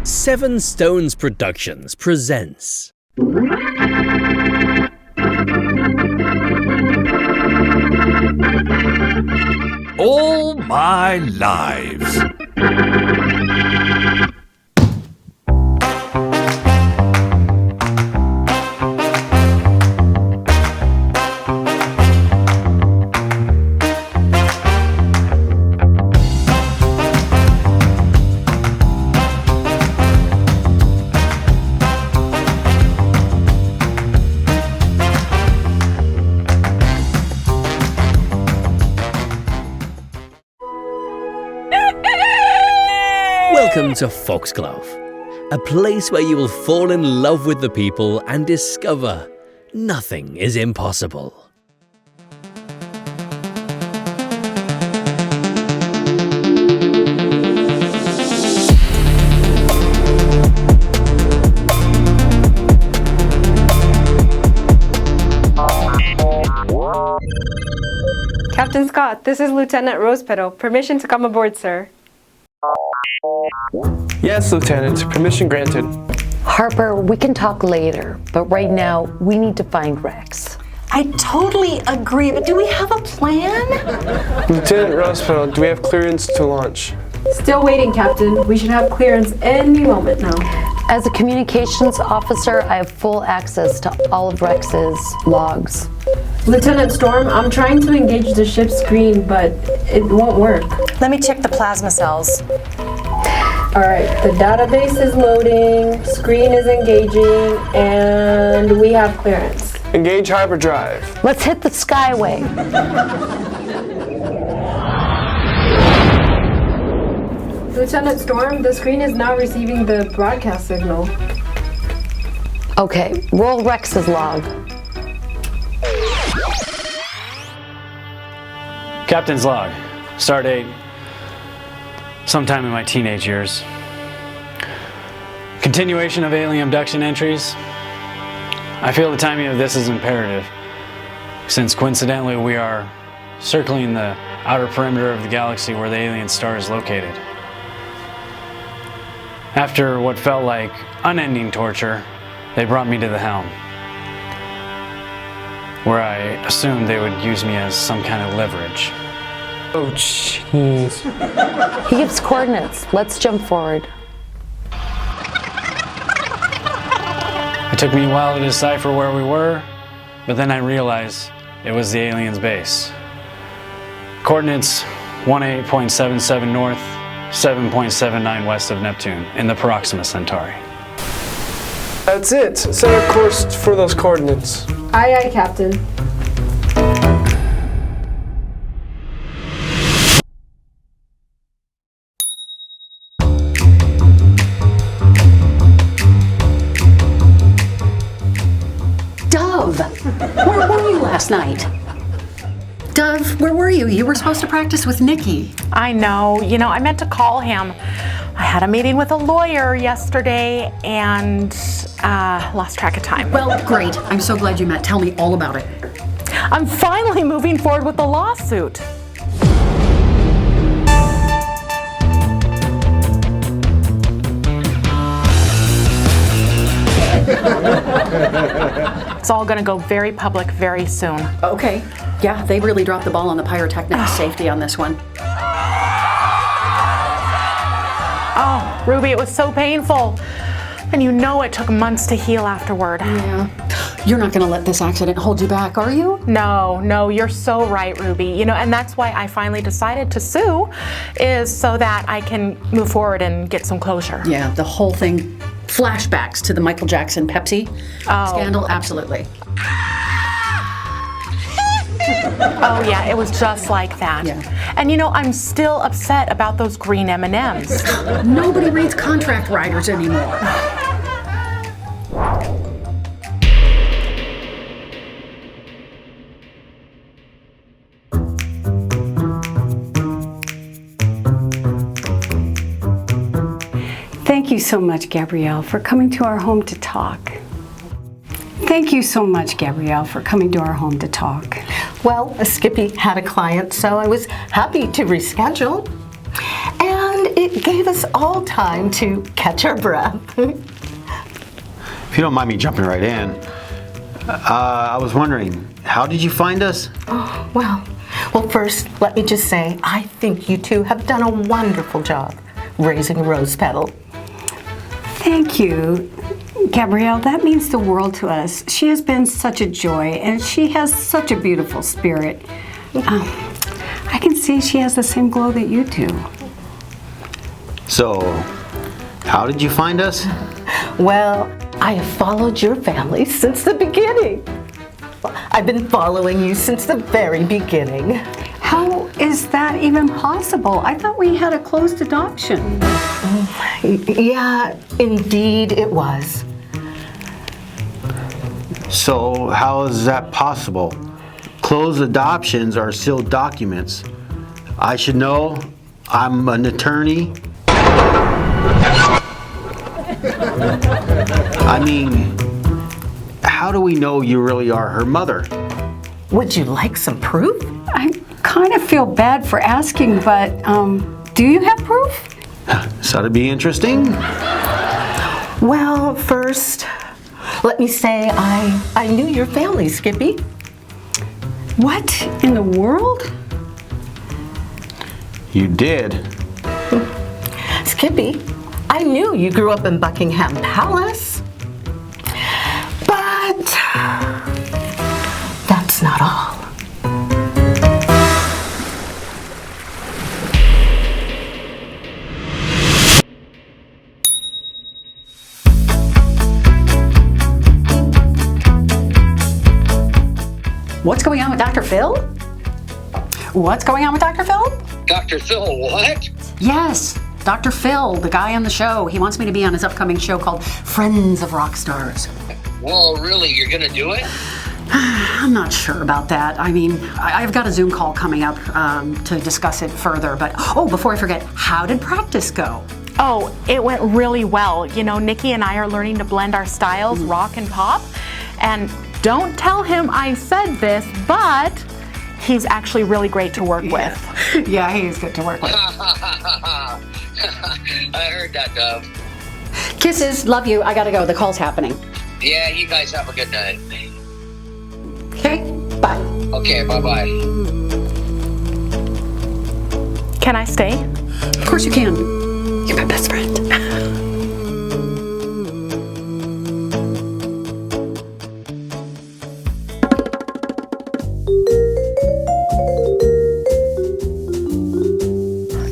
Seven Stones Productions presents All My Lives. Welcome to Foxglove, a place where you will fall in love with the people and discover nothing is impossible. Captain Scott, this is Lieutenant Rosepetto. Permission to come aboard, sir. Yes, Lieutenant. Permission granted. Harper, we can talk later, but right now we need to find Rex. I totally agree, but do we have a plan? Lieutenant Rosepetto, do we have clearance to launch? Still waiting, Captain. We should have clearance any moment now. As a communications officer, I have full access to all of Rex's logs. Lieutenant Storm, I'm trying to engage the ship's screen, but it won't work. Let me check the plasma cells. Alright, the database is loading, screen is engaging, and we have clearance. Engage hyperdrive. Let's hit the Skyway. Lieutenant Storm, the screen is now receiving the broadcast signal. Okay, roll Rex's log. Captain's log. Stardate. Sometime in my teenage years. Continuation of alien abduction entries. I feel the timing of this is imperative, since coincidentally we are circling the outer perimeter of the galaxy where the alien star is located. After what felt like unending torture, they brought me to the helm, where I assumed they would use me as some kind of leverage. Oh, jeez. He gives coordinates. Let's jump forward. It took me a while to decipher where we were, but then I realized it was the alien's base. Coordinates 18.77 north, 7.79 west of Neptune in the Proxima Centauri. That's it. Set a course for those coordinates. Aye, aye, Captain. Dove, where were you last night? Dove, where were you? You were supposed to practice with Nikki. I know. I meant to call him. I had a meeting with a lawyer yesterday and lost track of time. Well, great. I'm so glad you met. Tell me all about it. I'm finally moving forward with the lawsuit. It's all going to go very public very soon. Okay. Yeah, they really dropped the ball on the pyrotechnic safety on this one. Oh, Ruby, it was so painful. And it took months to heal afterward. Yeah. You're not going to let this accident hold you back, are you? No, you're so right, Ruby. And that's why I finally decided to sue, is so that I can move forward and get some closure. Yeah, the whole thing, flashbacks to the Michael Jackson Pepsi scandal, absolutely. Oh yeah, it was just like that. Yeah. And I'm still upset about those green M&Ms. Nobody reads contract writers anymore. Thank you so much, Gabrielle, for coming to our home to talk. Thank you so much, Gabrielle, for coming to our home to talk. Well, Skippy had a client, so I was happy to reschedule. And it gave us all time to catch our breath. If you don't mind me jumping right in, I was wondering, how did you find us? Oh, well, first, let me just say, I think you two have done a wonderful job raising Rose Petal. Thank you, Gabrielle. That means the world to us. She has been such a joy, and she has such a beautiful spirit. I can see she has the same glow that you do. So, how did you find us? Well, I have followed your family since the beginning. I've been following you since the very beginning. How is that even possible? I thought we had a closed adoption. Yeah, indeed it was. So, how is that possible? Closed adoptions are sealed documents. I should know. I'm an attorney. I mean, how do we know you really are her mother? Would you like some proof? I kind of feel bad for asking, but do you have proof? So that'd be interesting. Well, first, let me say I knew your family, Skippy. What in the world? You did. Skippy, I knew you grew up in Buckingham Palace. But that's not all. What's going on with Dr. Phil? What's going on with Dr. Phil? Dr. Phil, what? Yes, Dr. Phil, the guy on the show. He wants me to be on his upcoming show called Friends of Rock Stars. Well, really, you're gonna do it? I'm not sure about that. I mean, I've got a Zoom call coming up to discuss it further. But, before I forget, how did practice go? Oh, it went really well. You know, Nikki and I are learning to blend our styles, rock and pop. And don't tell him I said this, but he's actually really great to work with. Yeah, he is good to work with. I heard that, Dove. Kisses, love you. I gotta go. The call's happening. Yeah, you guys have a good night. Okay, bye. Okay, bye-bye. Can I stay? Of course you can. You're my best friend.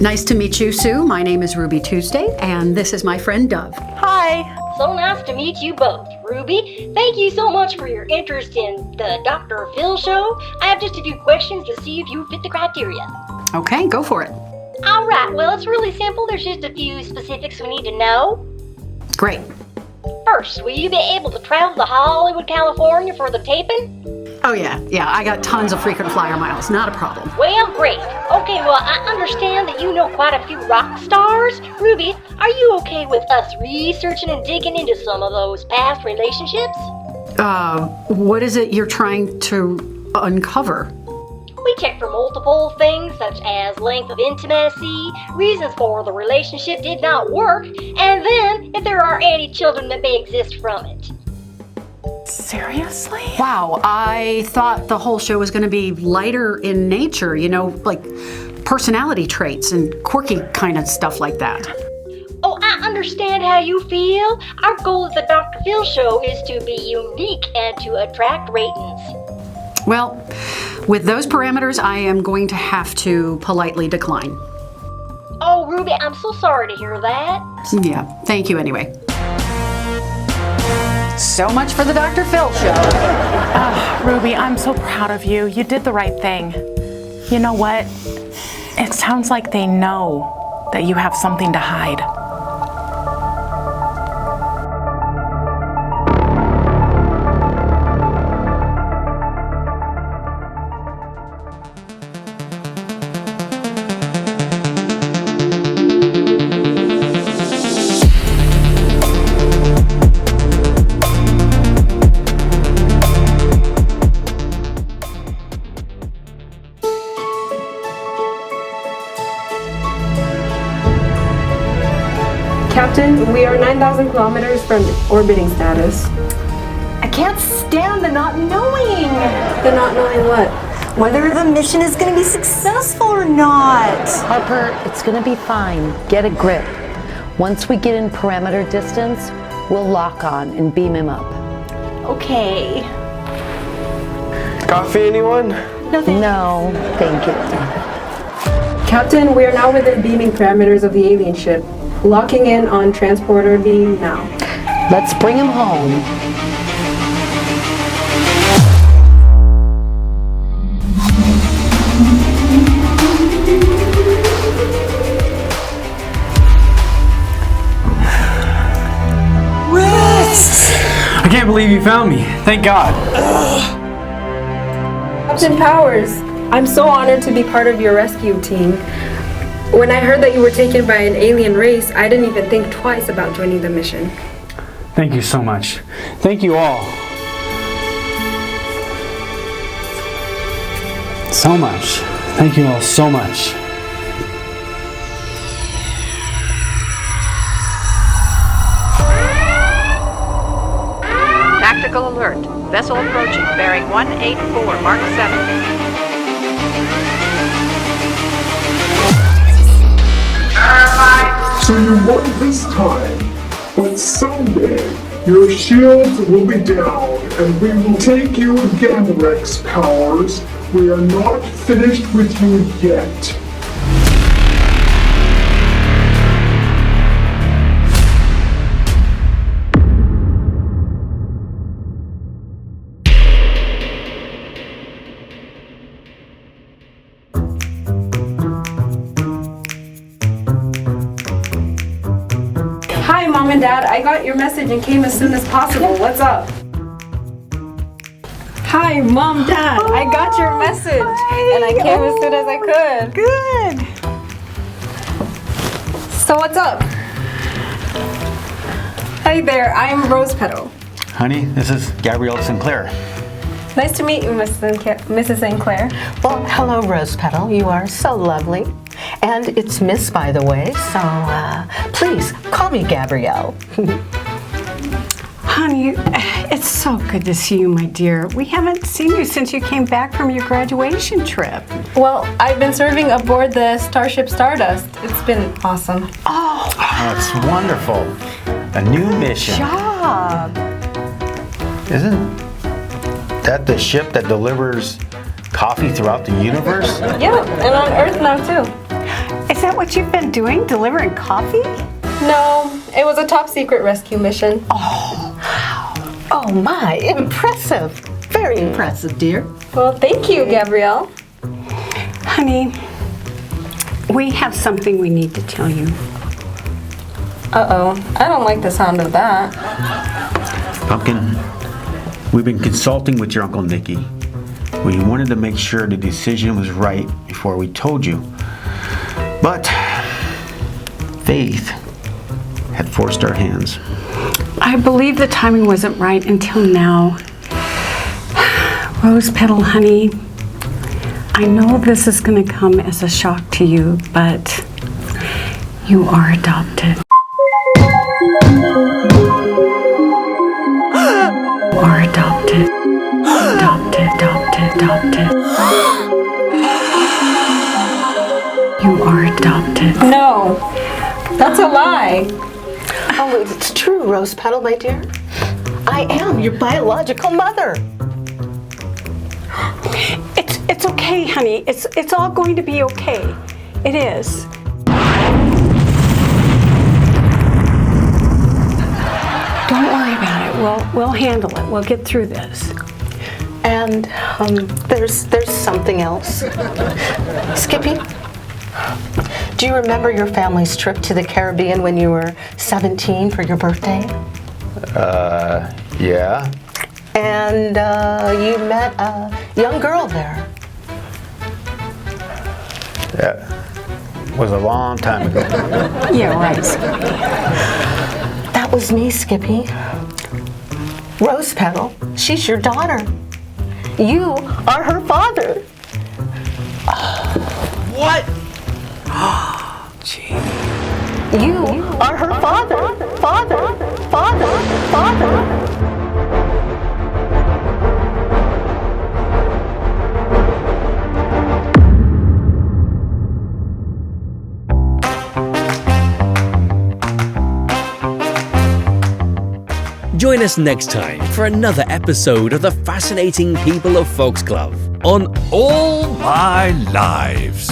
Nice to meet you, Sue. My name is Ruby Tuesday, and this is my friend Dove. Hi. So nice to meet you both. Ruby, thank you so much for your interest in the Dr. Phil show. I have just a few questions to see if you fit the criteria. Okay, go for it. All right, well, it's really simple. There's just a few specifics we need to know. Great. First, will you be able to travel to Hollywood, California for the taping? Oh, yeah, I got tons of frequent flyer miles. Not a problem. Well, great. Okay, well, I understand that you know quite a few rock stars. Ruby, are you okay with us researching and digging into some of those past relationships? What is it you're trying to uncover? We check for multiple things such as length of intimacy, reasons for the relationship did not work, and then if there are any children that may exist from it. Seriously? Wow, I thought the whole show was going to be lighter in nature, like personality traits and quirky kind of stuff like that. Oh, I understand how you feel. Our goal at the Dr. Phil show is to be unique and to attract ratings. Well, with those parameters, I am going to have to politely decline. Oh, Ruby, I'm so sorry to hear that. Yeah, thank you anyway. So much for the Dr. Phil show. Ruby, I'm so proud of you. You did the right thing. You know what? It sounds like they know that you have something to hide. Captain, we are 9,000 kilometers from orbiting status. I can't stand the not knowing. The not knowing what? Whether the mission is going to be successful or not. Harper, it's gonna be fine. Get a grip. Once we get in parameter distance, we'll lock on and beam him up. Okay. Coffee, anyone? No, thank you. Captain, we are now within beaming parameters of the alien ship. Locking in on transporter beam now. Let's bring him home. I can't believe you found me. Thank God. Captain Powers, I'm so honored to be part of your rescue team. When I heard that you were taken by an alien race, I didn't even think twice about joining the mission. Thank you so much. Thank you all. So much. Thank you all so much. Tactical alert. Vessel approaching, bearing 184, Mark 7. So you won this time, but someday your shields will be down and we will take you again, Rex Powers. We are not finished with you yet. Hi, Mom and Dad. I got your message and came as soon as possible. What's up? Hi, Mom, Dad. I got your message and I came as soon as I could. Good. So what's up? Hi there. I'm Rose Petal. Honey, this is Gabrielle Sinclair. Nice to meet you, Mrs. Sinclair. Well, hello, Rose Petal. You are so lovely. And it's Miss, by the way, so please call me Gabrielle. Honey, it's so good to see you, my dear. We haven't seen you since you came back from your graduation trip. Well, I've been serving aboard the Starship Stardust. It's been awesome. Oh, That's wonderful. A new mission. job. Isn't that the ship that delivers coffee throughout the universe? Yeah, and on Earth now too. Is that what you've been doing, delivering coffee? No, it was a top secret rescue mission. Oh my, impressive. Very impressive, dear. Well, thank you, Gabrielle. Honey, we have something we need to tell you. Uh-oh, I don't like the sound of that. Pumpkin, we've been consulting with your Uncle Nicky. We wanted to make sure the decision was right before we told you. But Faith had forced our hands. I believe the timing wasn't right until now. Rose Petal, honey, I know this is going to come as a shock to you, but you are adopted. You are adopted. Adopted. You are adopted. No, that's a lie. Oh, it's true, Rose Petal, my dear. I am your biological mother. It's okay, honey. It's all going to be okay. It is. Don't worry about it. We'll handle it. We'll get through this. And there's something else. Skippy, do you remember your family's trip to the Caribbean when you were 17 for your birthday? Yeah. And you met a young girl there. That was a long time ago. Yeah, right. That was me, Skippy. Rose Petal, she's your daughter. You are her father. What? You are her father. Father. Join us next time for another episode of the fascinating people of Foxglove on All My Lives.